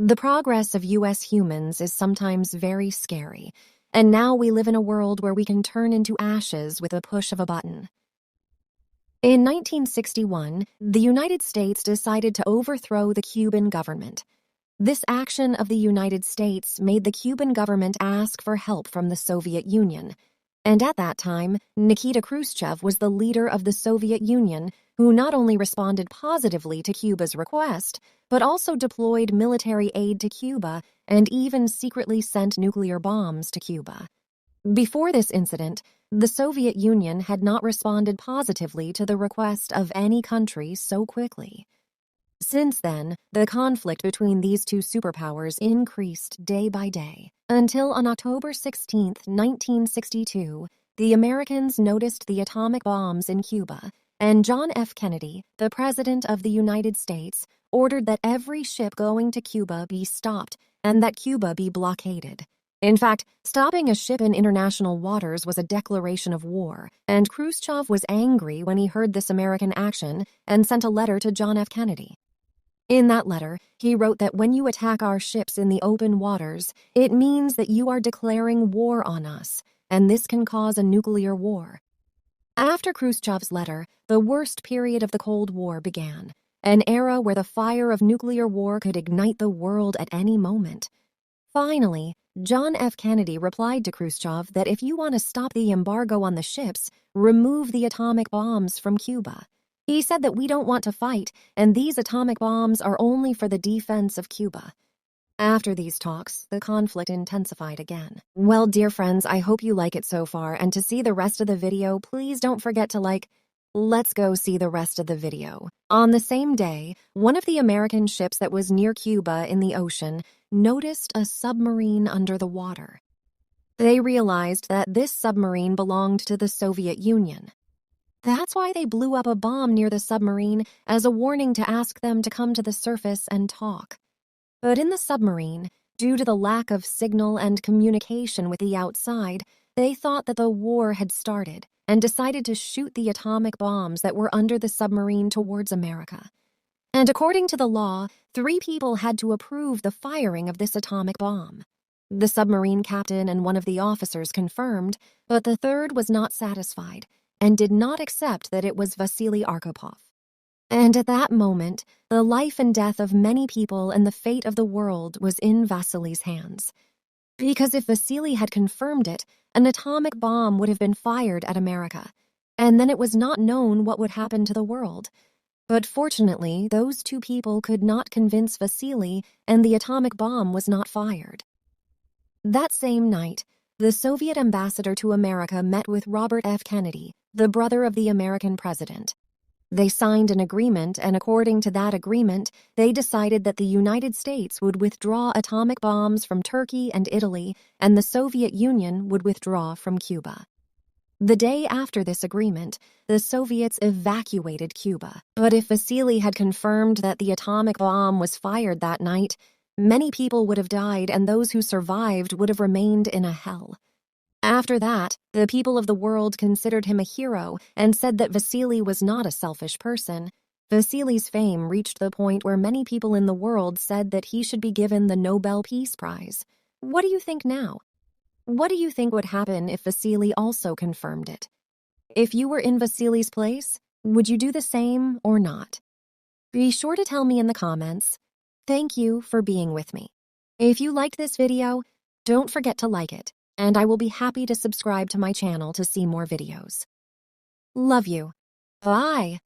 The progress of U.S. humans is sometimes very scary, and now we live in a world where we can turn into ashes with a push of a button. In 1961, the United States decided to overthrow the Cuban government. This action of the United States made the Cuban government ask for help from the Soviet Union. And at that time, Nikita Khrushchev was the leader of the Soviet Union, who not only responded positively to Cuba's request, but also deployed military aid to Cuba and even secretly sent nuclear bombs to Cuba. Before this incident, the Soviet Union had not responded positively to the request of any country so quickly. Since then, the conflict between these two superpowers increased day by day, until on October 16, 1962, the Americans noticed the atomic bombs in Cuba, and John F. Kennedy, the President of the United States, ordered that every ship going to Cuba be stopped and that Cuba be blockaded. In fact, stopping a ship in international waters was a declaration of war, and Khrushchev was angry when he heard this American action and sent a letter to John F. Kennedy. In that letter, he wrote that when you attack our ships in the open waters, it means that you are declaring war on us, and this can cause a nuclear war. After Khrushchev's letter, the worst period of the Cold War began, an era where the fire of nuclear war could ignite the world at any moment. Finally, John F. Kennedy replied to Khrushchev that if you want to stop the embargo on the ships, remove the atomic bombs from Cuba. He said that we don't want to fight, and these atomic bombs are only for the defense of Cuba. After these talks, the conflict intensified again. Well, dear friends, I hope you like it so far, and to see the rest of the video, please don't forget to like. Let's go see the rest of the video. On the same day, one of the American ships that was near Cuba in the ocean noticed a submarine under the water. They realized that this submarine belonged to the Soviet Union. That's why they blew up a bomb near the submarine as a warning to ask them to come to the surface and talk. But in the submarine, due to the lack of signal and communication with the outside, they thought that the war had started and decided to shoot the atomic bombs that were under the submarine towards America. And according to the law, 3 people had to approve the firing of this atomic bomb. The submarine captain and one of the officers confirmed, but the third was not satisfied and did not accept that it was Vasily Arkhipov. And at that moment, the life and death of many people and the fate of the world was in Vasily's hands. Because if Vasily had confirmed it, an atomic bomb would have been fired at America, and then it was not known what would happen to the world. But fortunately, those 2 people could not convince Vasily, and the atomic bomb was not fired. That same night, the Soviet ambassador to America met with Robert F. Kennedy, the brother of the American president. They signed an agreement, and according to that agreement, they decided that the United States would withdraw atomic bombs from Turkey and Italy, and the Soviet Union would withdraw from Cuba. The day after this agreement, the Soviets evacuated Cuba. But if Vasily had confirmed that the atomic bomb was fired that night, many people would have died, and those who survived would have remained in a hell. After that, the people of the world considered him a hero and said that Vasily was not a selfish person. Vasily's fame reached the point where many people in the world said that he should be given the Nobel Peace Prize. What do you think now? What do you think would happen if Vasily also confirmed it? If you were in Vasily's place, would you do the same or not? Be sure to tell me in the comments. Thank you for being with me. If you liked this video, don't forget to like it, and I will be happy to subscribe to my channel to see more videos. Love you. Bye.